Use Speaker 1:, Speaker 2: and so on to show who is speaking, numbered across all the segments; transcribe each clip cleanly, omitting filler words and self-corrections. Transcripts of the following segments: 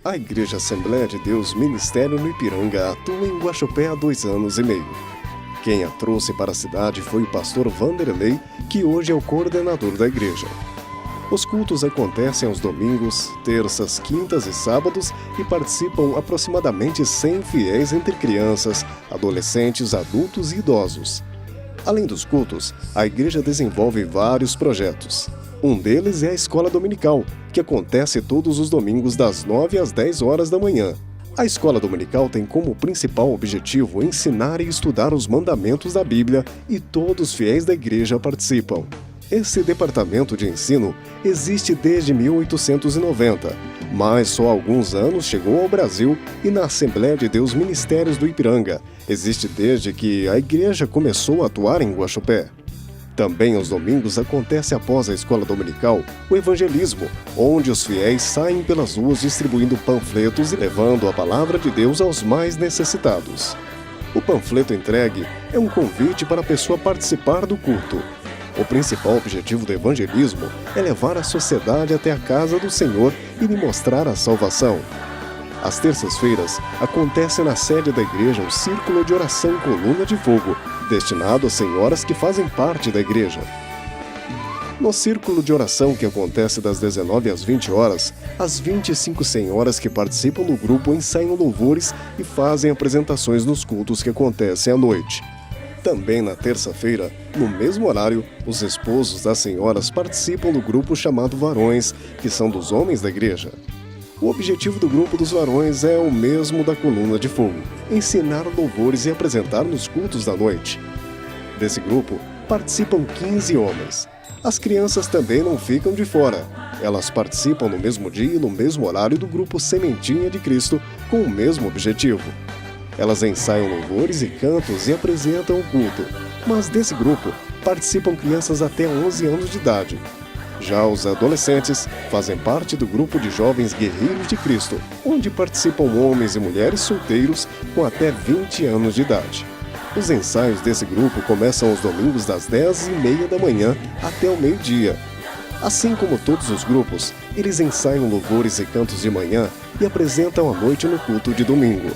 Speaker 1: A Igreja Assembleia de Deus Ministério no Ipiranga atua em Guaxupé há 2 anos e meio. Quem a trouxe para a cidade foi o pastor Vanderlei, que hoje é o coordenador da igreja. Os cultos acontecem aos domingos, terças, quintas e sábados e participam aproximadamente 100 fiéis entre crianças, adolescentes, adultos e idosos. Além dos cultos, a igreja desenvolve vários projetos. Um deles é a Escola Dominical, que acontece todos os domingos das 9 às 10 horas da manhã. A Escola Dominical tem como principal objetivo ensinar e estudar os mandamentos da Bíblia e todos os fiéis da igreja participam. Esse departamento de ensino existe desde 1890, mas só há alguns anos chegou ao Brasil e na Assembleia de Deus Ministérios do Ipiranga. Existe desde que a igreja começou a atuar em Guaxupé. Também aos domingos acontece após a escola dominical o evangelismo, onde os fiéis saem pelas ruas distribuindo panfletos e levando a palavra de Deus aos mais necessitados. O panfleto entregue é um convite para a pessoa participar do culto. O principal objetivo do evangelismo é levar a sociedade até a casa do Senhor e lhe mostrar a salvação. Às terças-feiras, acontece na sede da igreja o Círculo de Oração Coluna de Fogo, destinado às senhoras que fazem parte da igreja. No Círculo de Oração, que acontece das 19 às 20 horas, as 25 senhoras que participam do grupo ensaiam louvores e fazem apresentações nos cultos que acontecem à noite. Também na terça-feira, no mesmo horário, os esposos das senhoras participam do grupo chamado Varões, que são dos homens da igreja. O objetivo do grupo dos varões é o mesmo da Coluna de Fogo: ensinar louvores e apresentar nos cultos da noite. Desse grupo, participam 15 homens. As crianças também não ficam de fora. Elas participam no mesmo dia e no mesmo horário do grupo Sementinha de Cristo, com o mesmo objetivo. Elas ensaiam louvores e cantos e apresentam o culto, mas desse grupo participam crianças até 11 anos de idade. Já os adolescentes fazem parte do grupo de jovens guerreiros de Cristo, onde participam homens e mulheres solteiros com até 20 anos de idade. Os ensaios desse grupo começam aos domingos das 10h30 da manhã até o meio-dia. Assim como todos os grupos, eles ensaiam louvores e cantos de manhã e apresentam à noite no culto de domingo.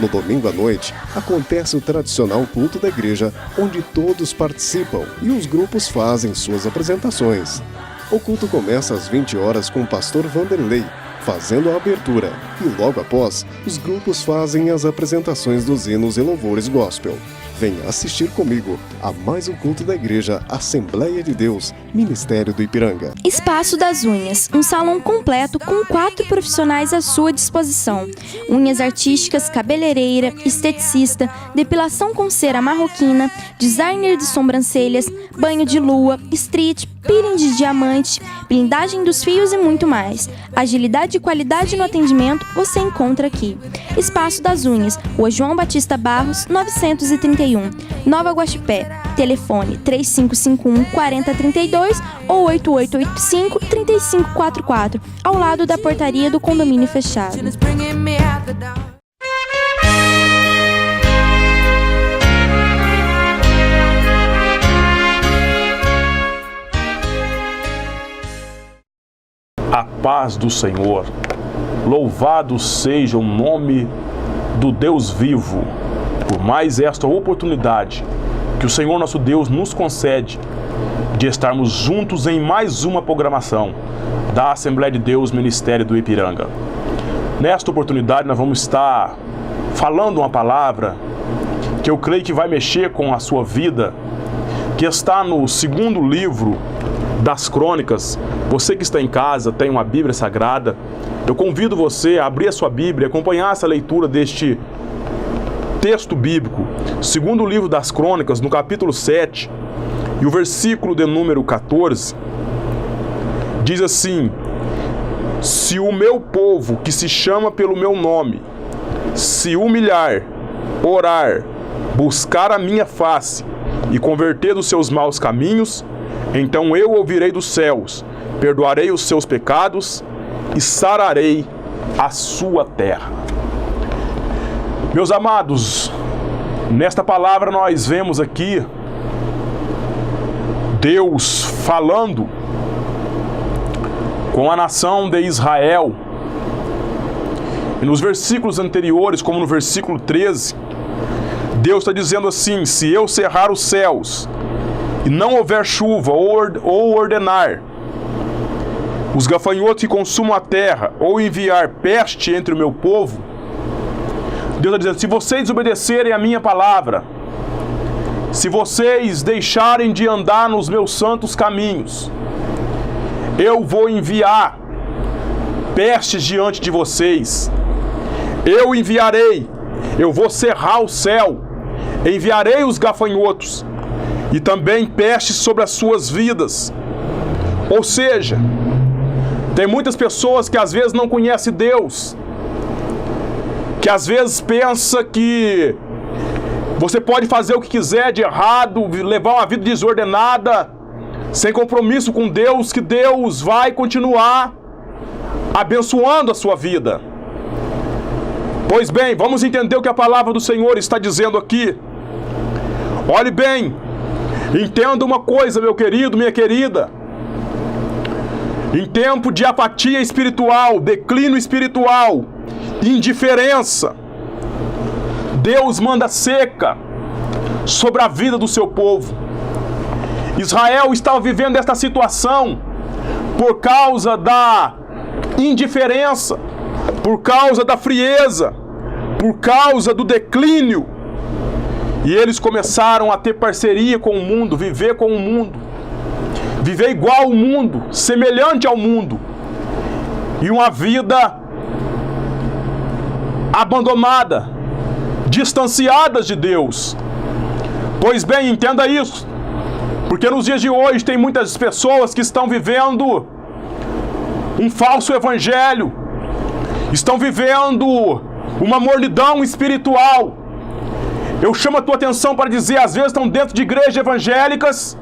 Speaker 1: No domingo à noite, acontece o tradicional culto da igreja, onde todos participam e os grupos fazem suas apresentações. O culto começa às 20 horas com o pastor Vanderlei, fazendo a abertura, e logo após, os grupos fazem as apresentações dos hinos e louvores gospel. Venha assistir comigo a mais um culto da Igreja Assembleia de Deus, Ministério do Ipiranga.
Speaker 2: Espaço das Unhas, um salão completo com 4 profissionais à sua disposição. Unhas artísticas, cabeleireira, esteticista, depilação com cera marroquina, designer de sobrancelhas, banho de lua, street, peeling de diamante, blindagem dos fios e muito mais. Agilidade e qualidade no atendimento você encontra aqui. Espaço das Unhas, Rua João Batista Barros, 931, Nova Guaxupé. Telefone 3551-4032 ou 8885-3544, ao lado da portaria do condomínio fechado.
Speaker 3: A paz do Senhor, louvado seja o nome do Deus vivo, por mais esta oportunidade que o Senhor nosso Deus nos concede de estarmos juntos em mais uma programação da Assembleia de Deus Ministério do Ipiranga. Nesta oportunidade nós vamos estar falando uma palavra que eu creio que vai mexer com a sua vida, que está no 2º livro das Crônicas. Você que está em casa, tem uma Bíblia Sagrada, eu convido você a abrir a sua Bíblia e acompanhar essa leitura deste texto bíblico, 2º livro das Crônicas, no capítulo 7, e o versículo de número 14, diz assim: se o meu povo, que se chama pelo meu nome, se humilhar, orar, buscar a minha face e converter dos seus maus caminhos, então eu ouvirei dos céus, perdoarei os seus pecados e sararei a sua terra. Meus amados, nesta palavra nós vemos aqui Deus falando com a nação de Israel E nos versículos anteriores, como no versículo 13, Deus está dizendo assim: se eu cerrar os céus e não houver chuva ou ordenar os gafanhotos que consumam a terra, ou enviar peste entre o meu povo, Deus está dizendo: se vocês obedecerem a minha palavra, se vocês deixarem de andar nos meus santos caminhos, eu vou enviar pestes diante de vocês. Eu enviarei, eu vou cerrar o céu, enviarei os gafanhotos e também pestes sobre as suas vidas. Ou seja, tem muitas pessoas que às vezes não conhecem Deus, que às vezes pensa que você pode fazer o que quiser de errado, levar uma vida desordenada, sem compromisso com Deus, que Deus vai continuar abençoando a sua vida. Pois bem, vamos entender o que a palavra do Senhor está dizendo aqui. Olhe bem, entenda uma coisa, meu querido, minha querida. Em tempo de apatia espiritual, declínio espiritual, indiferença, Deus manda seca sobre a vida do seu povo. Israel estava vivendo esta situação por causa da indiferença, por causa da frieza, por causa do declínio. E eles começaram a ter parceria com o mundo, viver com o mundo, viver igual ao mundo, semelhante ao mundo, e uma vida abandonada, distanciadas de Deus. Pois bem, entenda isso, porque nos dias de hoje tem muitas pessoas que estão vivendo um falso evangelho, estão vivendo uma mornidão espiritual. Eu chamo a tua atenção para dizer, às vezes estão dentro de igrejas evangélicas,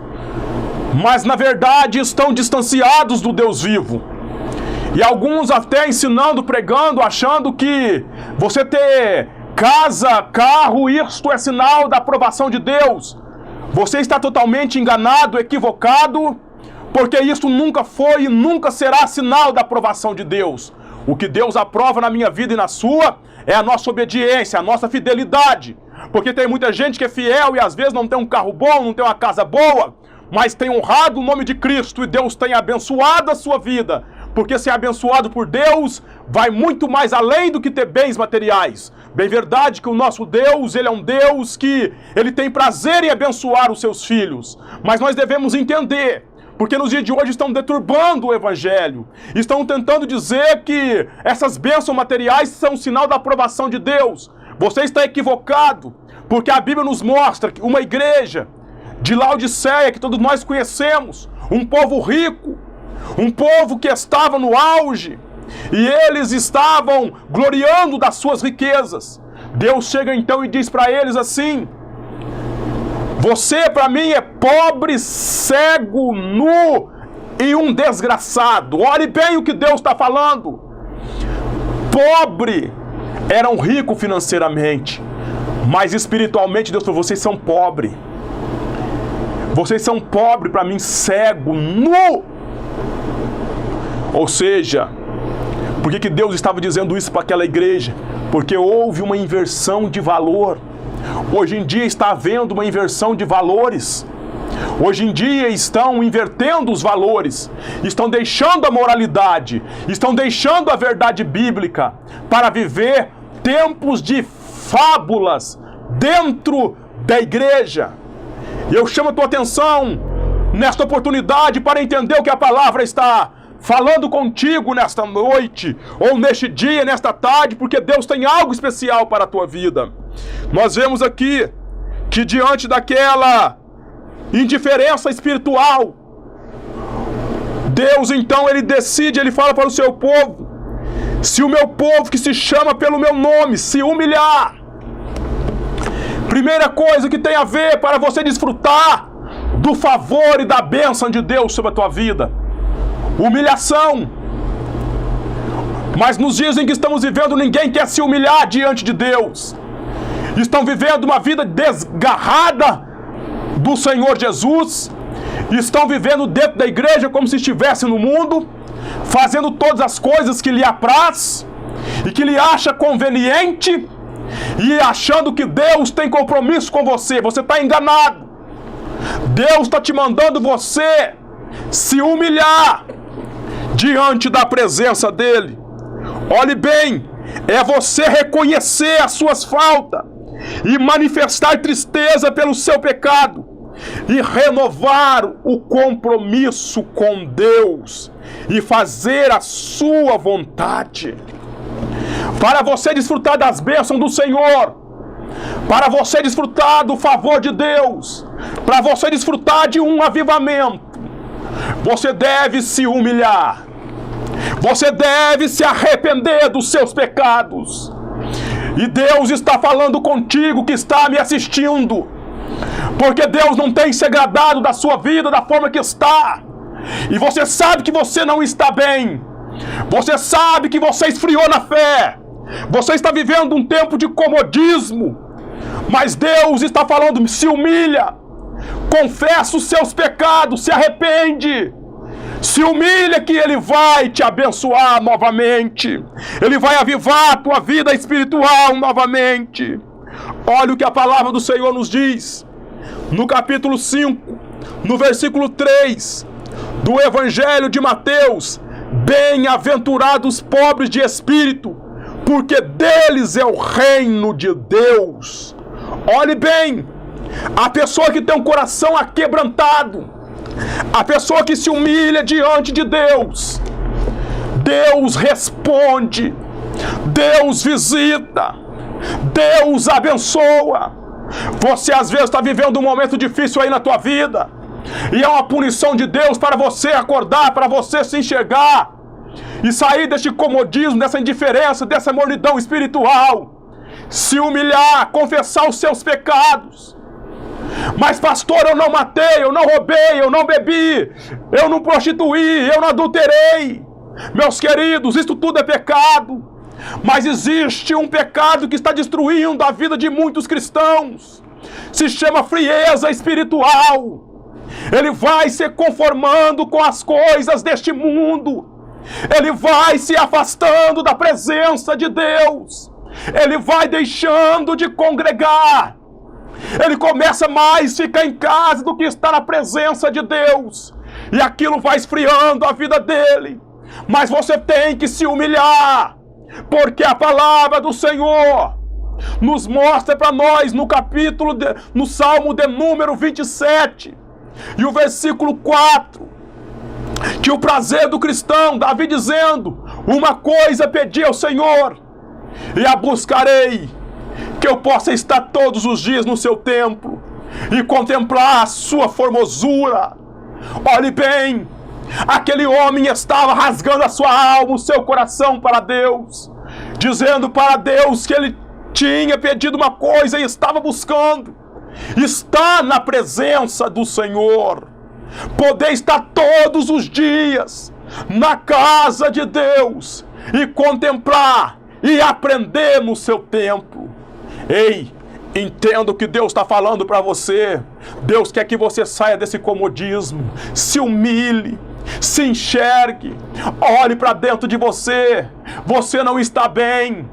Speaker 3: mas na verdade estão distanciados do Deus vivo. E alguns até ensinando, pregando, achando que você ter casa, carro, isto é sinal da aprovação de Deus. Você está totalmente enganado, equivocado, porque isso nunca foi e nunca será sinal da aprovação de Deus. O que Deus aprova na minha vida e na sua é a nossa obediência, a nossa fidelidade. Porque tem muita gente que é fiel e às vezes não tem um carro bom, não tem uma casa boa, mas tem honrado o nome de Cristo e Deus tem abençoado a sua vida. Porque ser abençoado por Deus vai muito mais além do que ter bens materiais. Bem verdade que o nosso Deus, Ele é um Deus que Ele tem prazer em abençoar os seus filhos. Mas nós devemos entender, porque nos dias de hoje estão deturbando o Evangelho. Estão tentando dizer que essas bênçãos materiais são um sinal da aprovação de Deus. Você está equivocado, porque a Bíblia nos mostra que uma igreja de Laodiceia, que todos nós conhecemos, um povo rico, um povo que estava no auge, e eles estavam gloriando das suas riquezas. Deus chega então e diz para eles assim: você para mim é pobre, cego, nu e um desgraçado. Olhe bem o que Deus está falando. Pobre eram ricos financeiramente, mas espiritualmente Deus falou: vocês são pobres. Vocês são pobres para mim, cego, nu. Ou seja, por que Deus estava dizendo isso para aquela igreja? Porque houve uma inversão de valor. Hoje em dia está havendo uma inversão de valores. Hoje em dia estão invertendo os valores, estão deixando a moralidade, estão deixando a verdade bíblica para viver tempos de fábulas dentro da igreja. E eu chamo a tua atenção nesta oportunidade para entender o que a palavra está falando contigo nesta noite, ou neste dia, nesta tarde, porque Deus tem algo especial para a tua vida. Nós vemos aqui que diante daquela indiferença espiritual, Deus então ele decide, ele fala para o seu povo: se o meu povo que se chama pelo meu nome se humilhar, primeira coisa que tem a ver para você desfrutar do favor e da bênção de Deus sobre a tua vida: humilhação. Mas nos dias em que estamos vivendo, ninguém quer se humilhar diante de Deus. Estão vivendo uma vida desgarrada do Senhor Jesus, estão vivendo dentro da igreja como se estivessem no mundo, fazendo todas as coisas que lhe apraz, e que lhe acha conveniente e achando que Deus tem compromisso com você, você está enganado. Deus está te mandando você se humilhar diante da presença dele. Olhe bem, é você reconhecer as suas faltas e manifestar tristeza pelo seu pecado e renovar o compromisso com Deus e fazer a sua vontade. Para você desfrutar das bênçãos do Senhor, para você desfrutar do favor de Deus, para você desfrutar de um avivamento, você deve se humilhar. Você deve se arrepender dos seus pecados. E Deus está falando contigo que está me assistindo, porque Deus não tem se agradado da sua vida da forma que está. E você sabe que você não está bem. Você sabe que você esfriou na fé. Você está vivendo um tempo de comodismo. Mas Deus está falando, se humilha. Confessa os seus pecados, se arrepende. Se humilha que Ele vai te abençoar novamente. Ele vai avivar a tua vida espiritual novamente. Olha o que a palavra do Senhor nos diz. No capítulo 5, no versículo 3 do Evangelho de Mateus. Bem-aventurados os pobres de espírito, porque deles é o reino de Deus. Olhe bem, a pessoa que tem um coração aquebrantado, a pessoa que se humilha diante de Deus, Deus responde, Deus visita, Deus abençoa. Você às vezes está vivendo um momento difícil aí na tua vida, e é uma punição de Deus para você acordar, para você se enxergar e sair deste comodismo, dessa indiferença, dessa mornidão espiritual. Se humilhar, confessar os seus pecados. Mas pastor, eu não matei, eu não roubei, eu não bebi, eu não prostituí, eu não adulterei. Meus queridos, isso tudo é pecado. Mas existe um pecado que está destruindo a vida de muitos cristãos. Se chama frieza espiritual. Ele vai se conformando com as coisas deste mundo. Ele vai se afastando da presença de Deus. Ele vai deixando de congregar. Ele começa mais a ficar em casa do que estar na presença de Deus. E aquilo vai esfriando a vida dele. Mas você tem que se humilhar, porque a palavra do Senhor nos mostra para nós no Salmo de número 27 e o versículo 4, que o prazer do cristão, Davi dizendo, uma coisa pedi ao Senhor e a buscarei, que eu possa estar todos os dias no seu templo e contemplar a sua formosura. Olhe bem, aquele homem estava rasgando a sua alma, o seu coração para Deus, dizendo para Deus que ele tinha pedido uma coisa e estava buscando. Está na presença do Senhor, poder estar todos os dias na casa de Deus e contemplar e aprender no seu templo. Ei, entenda o que Deus está falando para você. Deus quer que você saia desse comodismo, se humilhe, se enxergue, olhe para dentro de você. Você não está bem,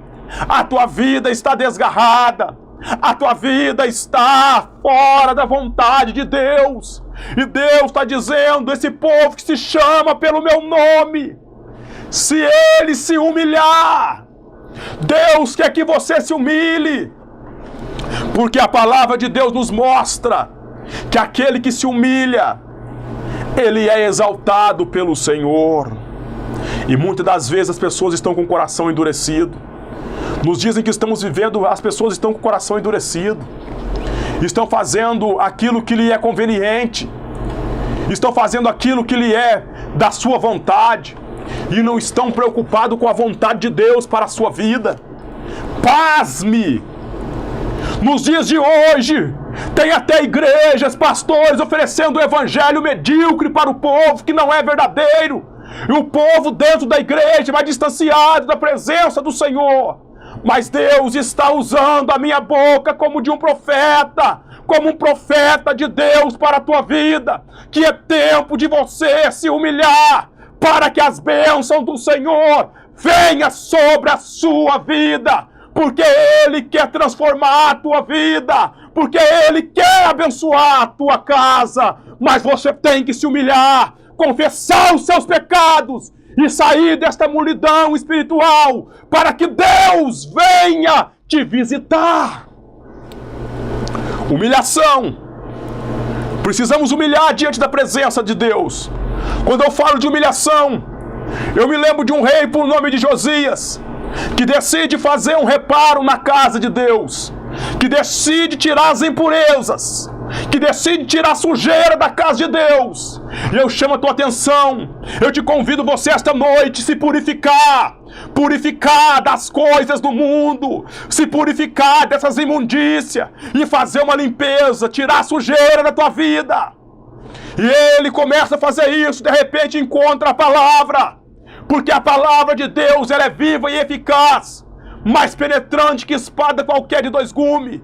Speaker 3: a tua vida está desgarrada, a tua vida está fora da vontade de Deus. E Deus está dizendo, esse povo que se chama pelo meu nome, se ele se humilhar, Deus quer que você se humilhe. Porque a palavra de Deus nos mostra que aquele que se humilha, ele é exaltado pelo Senhor. E muitas das vezes as pessoas estão com o coração endurecido. Nos dizem que estamos vivendo, as pessoas estão com o coração endurecido. Estão fazendo aquilo que lhe é conveniente. Estão fazendo aquilo que lhe é da sua vontade. E não estão preocupados com a vontade de Deus para a sua vida. Pasme! Nos dias de hoje, tem até igrejas, pastores oferecendo o evangelho medíocre para o povo que não é verdadeiro. E o povo dentro da igreja vai distanciado da presença do Senhor. Mas Deus está usando a minha boca como de um profeta, como um profeta de Deus para a tua vida, que é tempo de você se humilhar, para que as bênçãos do Senhor venha sobre a sua vida, porque Ele quer transformar a tua vida, porque Ele quer abençoar a tua casa, mas você tem que se humilhar, confessar os seus pecados e sair desta multidão espiritual, para que Deus venha te visitar. Humilhação. Precisamos humilhar diante da presença de Deus. Quando eu falo de humilhação, eu me lembro de um rei por nome de Josias, que decide fazer um reparo na casa de Deus, que decide tirar as impurezas, que decide tirar a sujeira da casa de Deus. E eu chamo a tua atenção, eu te convido você esta noite a se purificar das coisas do mundo, se purificar dessas imundícias e fazer uma limpeza, tirar a sujeira da tua vida. E ele começa a fazer isso, de repente encontra a palavra, porque a palavra de Deus, ela é viva e eficaz, mais penetrante que espada qualquer de 2 gumes,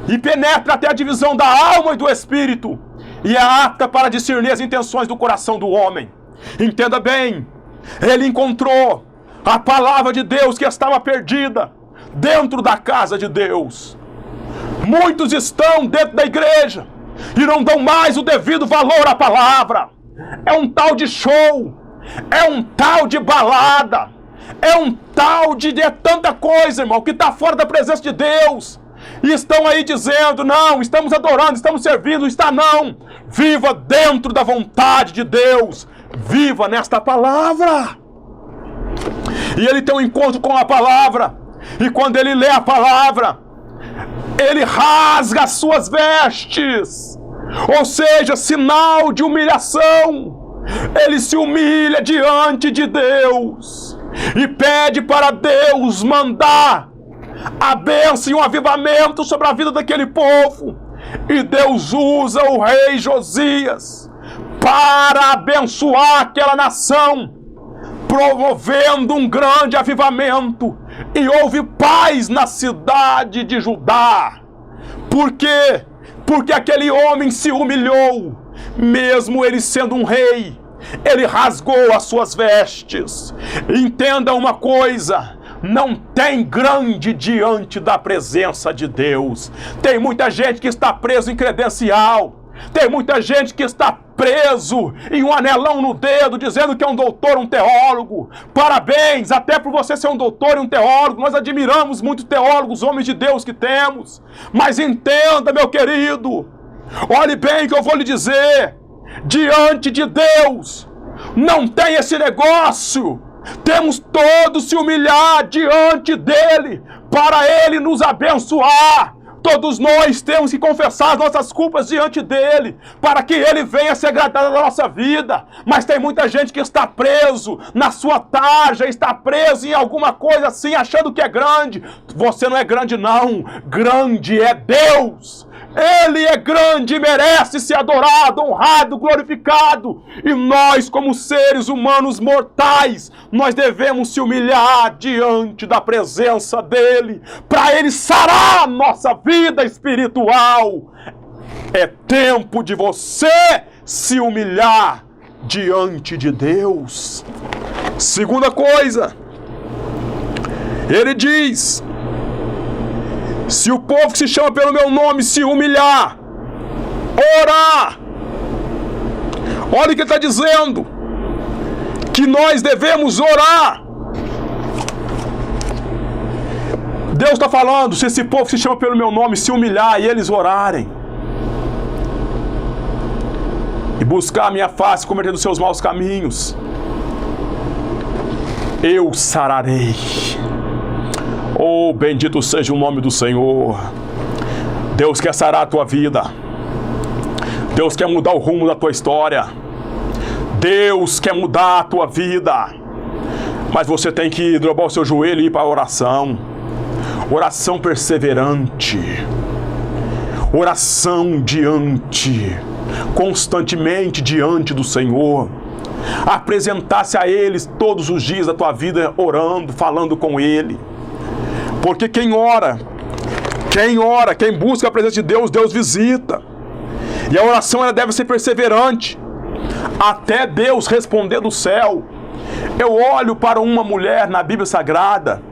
Speaker 3: e penetra até a divisão da alma e do espírito, e é apta para discernir as intenções do coração do homem. Entenda bem, ele encontrou a palavra de Deus que estava perdida dentro da casa de Deus. Muitos estão dentro da igreja e não dão mais o devido valor à palavra. É um tal de show, é um tal de balada, é um tal de tanta coisa, irmão, que está fora da presença de Deus. E estão aí dizendo, não, estamos adorando, estamos servindo. Está não. Viva dentro da vontade de Deus. Viva nesta palavra. E ele tem um encontro com a palavra. E quando ele lê a palavra, ele rasga as suas vestes. Ou seja, sinal de humilhação. Ele se humilha diante de Deus e pede para Deus mandar a bênção e um avivamento sobre a vida daquele povo. E Deus usa o rei Josias para abençoar aquela nação, promovendo um grande avivamento. E houve paz na cidade de Judá. Por quê? Porque aquele homem se humilhou, mesmo ele sendo um rei. Ele rasgou as suas vestes. Entenda uma coisa: não tem grande diante da presença de Deus. Tem muita gente que está preso em credencial. Tem muita gente que está preso em um anelão no dedo, dizendo que é um doutor, um teólogo. Parabéns, até por você ser um doutor e um teólogo. Nós admiramos muito teólogos, homens de Deus que temos. Mas entenda, meu querido, olhe bem o que eu vou lhe dizer. Diante de Deus, não tem esse negócio. Temos todos se humilhar diante dele, para ele nos abençoar. Todos nós temos que confessar as nossas culpas diante dele, para que ele venha se agradar da nossa vida. Mas tem muita gente que está preso na sua tarja, está preso em alguma coisa assim, achando que é grande. Você não é grande não, grande é Deus. Ele é grande, merece ser adorado, honrado, glorificado. E nós, como seres humanos mortais, nós devemos se humilhar diante da presença dele, para ele sarar a nossa vida espiritual. É tempo de você se humilhar diante de Deus. Segunda coisa, ele diz: se o povo que se chama pelo meu nome se humilhar, orar. Olha o que ele está dizendo, que nós devemos orar. Deus está falando, se esse povo que se chama pelo meu nome se humilhar e eles orarem, e buscar a minha face, converter dos seus maus caminhos, eu sararei. Oh, bendito seja o nome do Senhor. Deus quer sarar a tua vida. Deus quer mudar o rumo da tua história. Deus quer mudar a tua vida. Mas você tem que dobrar o seu joelho e ir para a oração. Oração perseverante. Oração constantemente diante do Senhor. Apresentar-se a Ele todos os dias da tua vida, orando, falando com Ele. Porque quem ora, quem busca a presença de Deus, Deus visita. E a oração ela deve ser perseverante, até Deus responder do céu. eu olho para uma mulher na Bíblia Sagrada,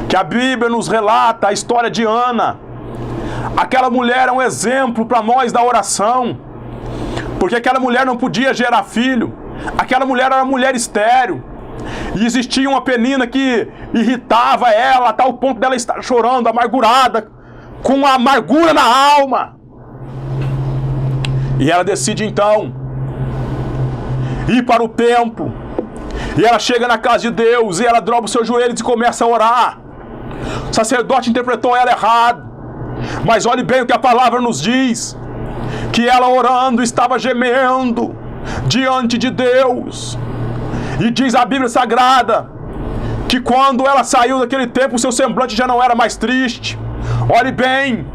Speaker 3: que a Bíblia nos relata a história de Ana. Aquela mulher é um exemplo para nós da oração, porque aquela mulher não podia gerar filho, aquela mulher era uma mulher estéril, e existia uma penina que irritava ela, a tal ponto dela estar chorando, amargurada, com a amargura na alma. E ela decide então ir para o templo, e ela chega na casa de Deus, e ela dobra os seus joelhos e começa a orar. O sacerdote interpretou ela errado, mas olhe bem o que a palavra nos diz, que ela orando estava gemendo diante de Deus. E diz a Bíblia Sagrada que quando ela saiu daquele tempo, o seu semblante já não era mais triste. Olhe bem,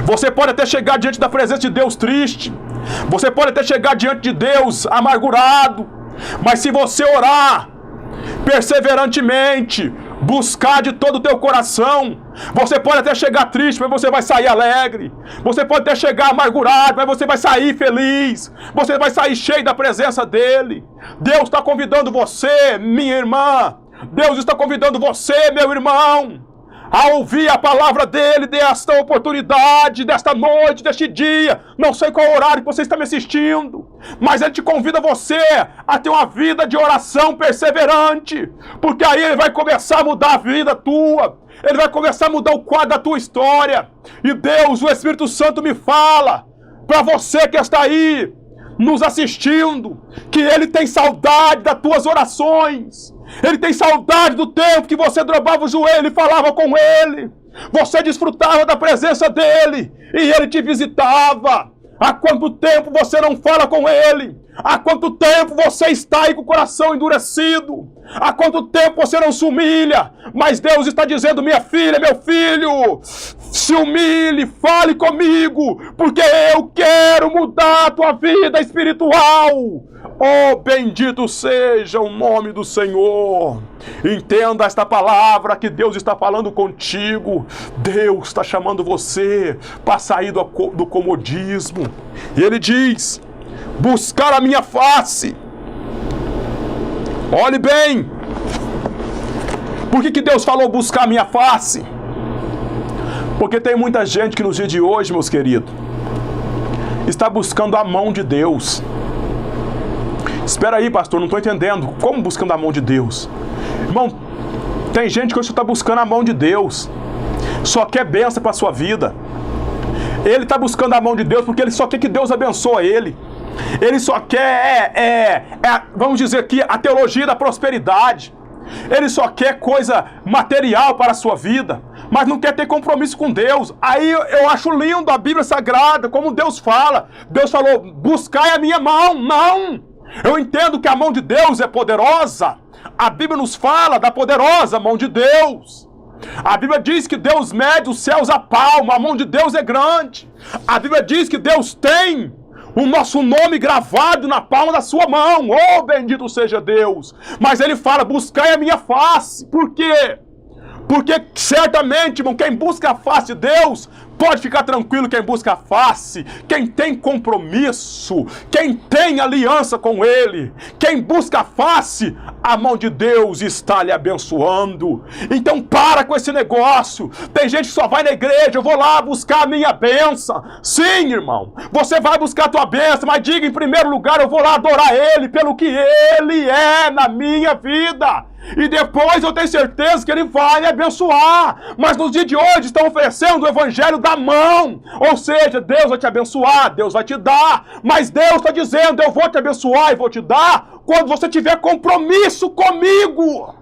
Speaker 3: você pode até chegar diante da presença de Deus triste, você pode até chegar diante de Deus amargurado, mas se você orar perseverantemente, buscar de todo o teu coração, você pode até chegar triste, mas você vai sair alegre. Você pode até chegar amargurado, mas você vai sair feliz. Você vai sair cheio da presença dele. Deus está convidando você, minha irmã. Deus está convidando você, meu irmão, a ouvir a palavra dele, desta oportunidade, desta noite, deste dia. Não sei qual horário que você está me assistindo, mas ele te convida você a ter uma vida de oração perseverante, porque aí ele vai começar a mudar a vida tua, ele vai começar a mudar o quadro da tua história. E Deus, o Espírito Santo me fala, para você que está aí nos assistindo, que ele tem saudade das tuas orações. Ele tem saudade do tempo que você dobrava o joelho e falava com ele. Você desfrutava da presença dele e ele te visitava. Há quanto tempo você não fala com ele? Há quanto tempo você está aí com o coração endurecido? Há quanto tempo você não se humilha? Mas Deus está dizendo, minha filha, meu filho, se humilhe, fale comigo, porque eu quero mudar a tua vida espiritual. Oh, bendito seja o nome do Senhor. Entenda esta palavra que Deus está falando contigo. Deus está chamando você para sair do comodismo. E Ele diz, buscar a minha face. Olhe bem. Por que Deus falou buscar a minha face? Porque tem muita gente que nos dias de hoje, meus queridos, está buscando a mão de Deus. Espera aí, pastor, não estou entendendo. Como buscando a mão de Deus? Irmão, tem gente que hoje está buscando a mão de Deus, só quer bênção para a sua vida. Ele está buscando a mão de Deus porque ele só quer que Deus abençoe ele. Ele só quer, vamos dizer aqui, a teologia da prosperidade. Ele só quer coisa material para a sua vida, mas não quer ter compromisso com Deus. Aí eu acho lindo a Bíblia Sagrada, como Deus fala. Deus falou, buscai a minha mão. Não! Eu entendo que a mão de Deus é poderosa. A Bíblia nos fala da poderosa mão de Deus. A Bíblia diz que Deus mede os céus a palma, a mão de Deus é grande. A Bíblia diz que Deus tem o nosso nome gravado na palma da sua mão. Oh, bendito seja Deus. Mas ele fala, buscai a minha face. Por quê? Porque certamente, irmão, quem busca a face de Deus, pode ficar tranquilo, quem busca a face, quem tem compromisso, quem tem aliança com Ele, quem busca a face, a mão de Deus está lhe abençoando. Então para com esse negócio. Tem gente que só vai na igreja, eu vou lá buscar a minha bênção. Sim, irmão, você vai buscar a tua bênção, mas diga em primeiro lugar, eu vou lá adorar Ele pelo que Ele é na minha vida. E depois eu tenho certeza que Ele vai me abençoar. Mas nos dias de hoje estão oferecendo o evangelho da mão. Ou seja, Deus vai te abençoar, Deus vai te dar. Mas Deus está dizendo, eu vou te abençoar e vou te dar quando você tiver compromisso comigo.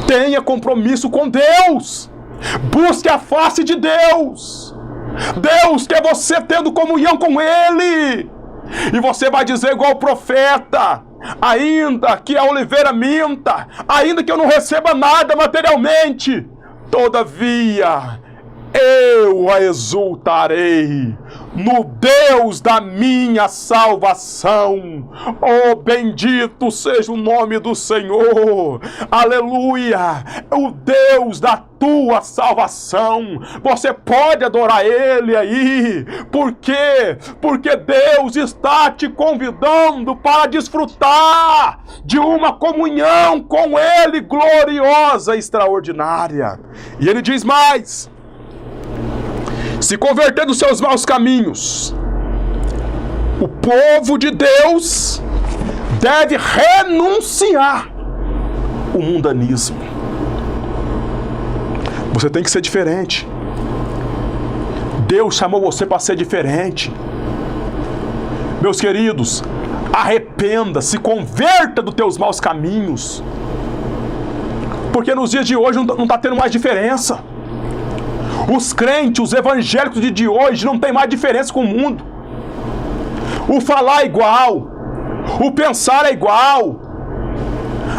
Speaker 3: Tenha compromisso com Deus. Busque a face de Deus. Deus quer você tendo comunhão com Ele. E você vai dizer igual o profeta, ainda que a oliveira minta, ainda que eu não receba nada materialmente, todavia eu a exultarei no Deus da minha salvação. Oh, bendito seja o nome do Senhor. Aleluia. O Deus da tua salvação. Você pode adorar Ele aí. Por quê? Porque Deus está te convidando para desfrutar de uma comunhão com Ele gloriosa e extraordinária. E Ele diz mais: se converter dos seus maus caminhos, o povo de Deus deve renunciar o mundanismo. Você tem que ser diferente. Deus chamou você para ser diferente. Meus queridos, arrependa, se converta dos teus maus caminhos. Porque nos dias de hoje não está tendo mais diferença. Os crentes, os evangélicos de hoje não tem mais diferença com o mundo. O falar é igual, o pensar é igual,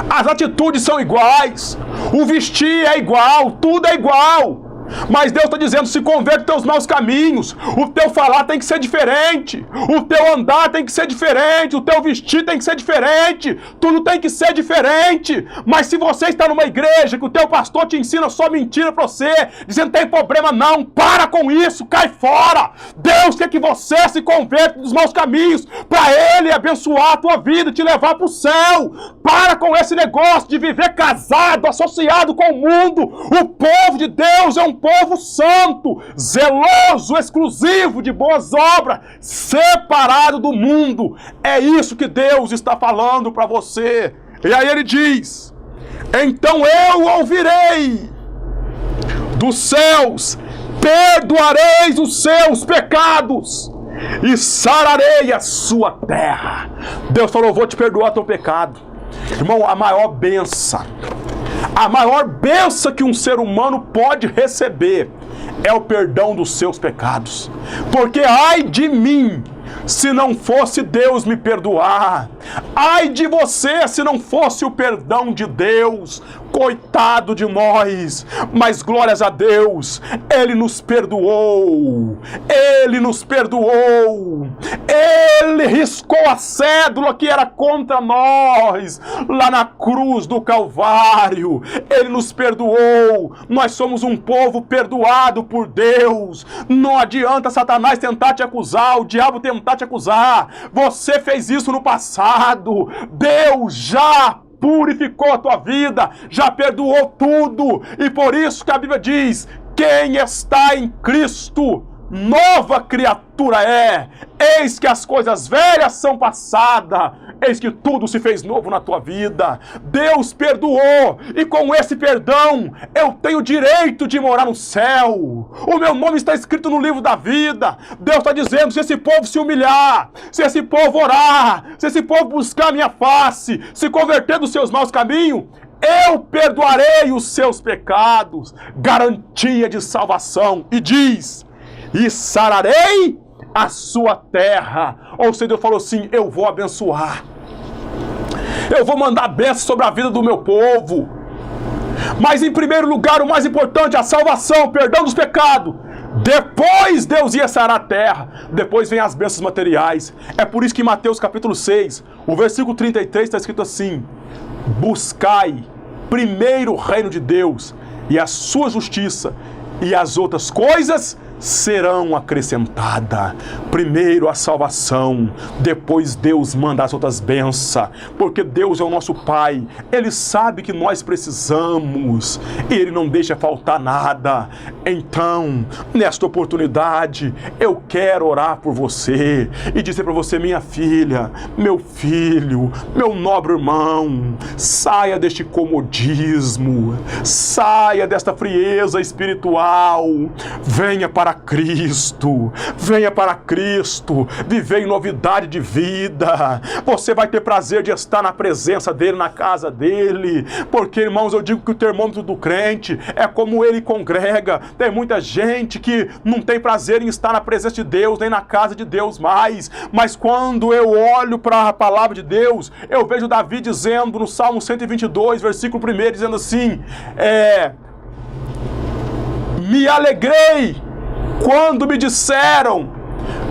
Speaker 3: as atitudes são iguais, o vestir é igual, tudo é igual. Mas Deus está dizendo: se converte dos teus maus caminhos. O teu falar tem que ser diferente, o teu andar tem que ser diferente, o teu vestir tem que ser diferente, tudo tem que ser diferente. Mas se você está numa igreja que o teu pastor te ensina só mentira para você, dizendo que tem problema, não, para com isso, cai fora. Deus quer que você se converta dos maus caminhos, para Ele abençoar a tua vida e te levar para o céu. Para com esse negócio de viver casado, associado com o mundo. O povo de Deus é um povo santo, zeloso, exclusivo de boas obras, separado do mundo. É isso que Deus está falando para você. E aí Ele diz: então eu ouvirei dos céus, perdoarei os seus pecados e sararei a sua terra. Deus falou: vou te perdoar teu pecado. Irmão, a maior bênção que um ser humano pode receber é o perdão dos seus pecados. Porque ai de mim, se não fosse Deus me perdoar. Ai de você, se não fosse o perdão de Deus. Coitado de nós, mas glórias a Deus, Ele nos perdoou, Ele nos perdoou, Ele riscou a cédula que era contra nós, lá na cruz do Calvário. Ele nos perdoou, nós somos um povo perdoado por Deus. Não adianta Satanás tentar te acusar, o diabo tentar te acusar. Você fez isso no passado, Deus já purificou a tua vida, já perdoou tudo, e por isso que a Bíblia diz: quem está em Cristo, nova criatura é. Eis que as coisas velhas são passadas, eis que tudo se fez novo na tua vida. Deus perdoou, e com esse perdão eu tenho direito de morar no céu. O meu nome está escrito no livro da vida. Deus está dizendo: se esse povo se humilhar, se esse povo orar, se esse povo buscar a minha face, se converter dos seus maus caminhos, eu perdoarei os seus pecados. Garantia de salvação. E diz: e sararei a sua terra. Ou seja, Deus falou assim: eu vou abençoar, eu vou mandar bênção sobre a vida do meu povo. Mas em primeiro lugar, o mais importante, a salvação, o perdão dos pecados. Depois Deus ia sarar a terra, depois vem as bênçãos materiais. É por isso que em Mateus capítulo 6, o versículo 33 está escrito assim: buscai primeiro o reino de Deus e a sua justiça, e as outras coisas serão acrescentadas. Primeiro a salvação, depois Deus manda as outras bênçãos, porque Deus é o nosso Pai, Ele sabe que nós precisamos, Ele não deixa faltar nada. Então, nesta oportunidade, eu quero orar por você e dizer para você: minha filha, meu filho, meu nobre irmão, saia deste comodismo, saia desta frieza espiritual, venha para Cristo, venha para Cristo, viver em novidade de vida. Você vai ter prazer de estar na presença dEle, na casa dEle, porque, irmãos, eu digo que o termômetro do crente é como ele congrega. Tem muita gente que não tem prazer em estar na presença de Deus, nem na casa de Deus mais, mas quando eu olho para a palavra de Deus, eu vejo Davi dizendo no Salmo 122, versículo 1, dizendo assim: me alegrei quando me disseram,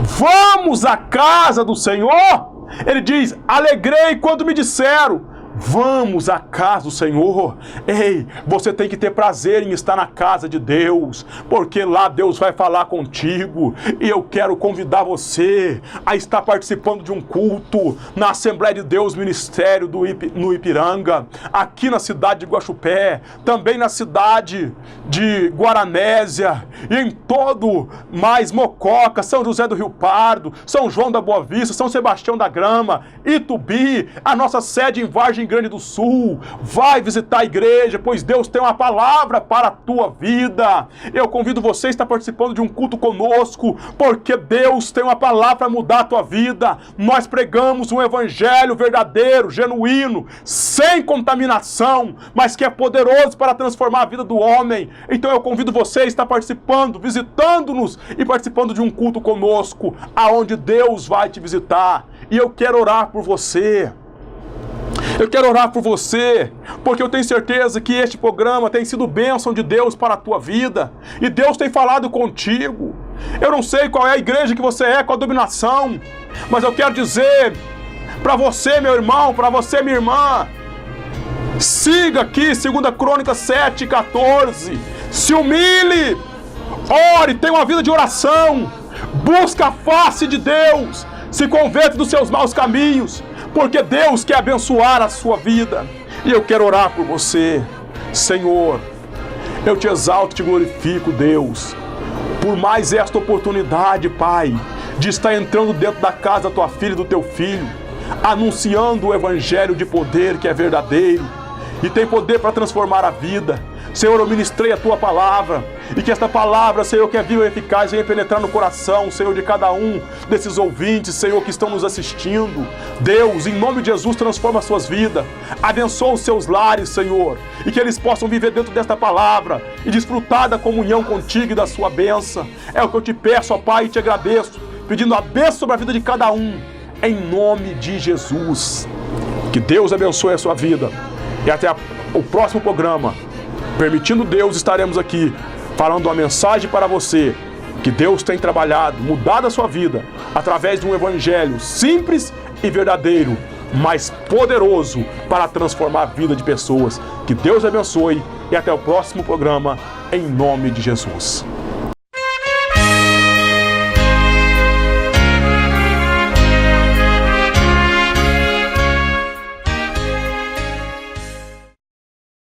Speaker 3: vamos à casa do Senhor. Ele diz, alegrei quando me disseram, vamos à casa do Senhor. Ei, você tem que ter prazer em estar na casa de Deus, porque lá Deus vai falar contigo. E eu quero convidar você a estar participando de um culto na Assembleia de Deus Ministério no Ipiranga, aqui na cidade de Guaxupé, também na cidade de Guaranésia, e em todo mais Mococa, São José do Rio Pardo, São João da Boa Vista, São Sebastião da Grama, Itubi, a nossa sede em Vargem Grande do Sul. Vai visitar a igreja, pois Deus tem uma palavra para a tua vida. Eu convido você a estar participando de um culto conosco, porque Deus tem uma palavra para mudar a tua vida. Nós pregamos um evangelho verdadeiro, genuíno, sem contaminação, mas que é poderoso para transformar a vida do homem. Então eu convido você a estar participando, visitando-nos e participando de um culto conosco, aonde Deus vai te visitar. E eu quero orar por você. Eu quero orar por você, porque eu tenho certeza que este programa tem sido bênção de Deus para a tua vida. E Deus tem falado contigo. Eu não sei qual é a igreja que você é, qual a dominação, mas eu quero dizer para você, meu irmão, para você, minha irmã, siga aqui, 2 Crônicas 7:14. Se humilhe, ore, tenha uma vida de oração, busca a face de Deus, se converte dos seus maus caminhos, porque Deus quer abençoar a sua vida. E eu quero orar por você. Senhor, eu te exalto e te glorifico, Deus, por mais esta oportunidade, Pai, de estar entrando dentro da casa da tua filha e do teu filho, anunciando o evangelho de poder que é verdadeiro e tem poder para transformar a vida. Senhor, eu ministrei a tua palavra, e que esta palavra, Senhor, que é viva e eficaz, venha penetrar no coração, Senhor, de cada um desses ouvintes, Senhor, que estão nos assistindo. Deus, em nome de Jesus, transforma as suas vidas, abençoa os seus lares, Senhor, e que eles possam viver dentro desta palavra e desfrutar da comunhão contigo e da sua bênção. É o que eu te peço, ó Pai, e te agradeço, pedindo a bênção sobre a vida de cada um, em nome de Jesus. Que Deus abençoe a sua vida, e até o próximo programa. Permitindo Deus, estaremos aqui falando uma mensagem para você, que Deus tem trabalhado, mudado a sua vida, através de um evangelho simples e verdadeiro, mas poderoso para transformar a vida de pessoas. Que Deus abençoe e até o próximo programa, em nome de Jesus.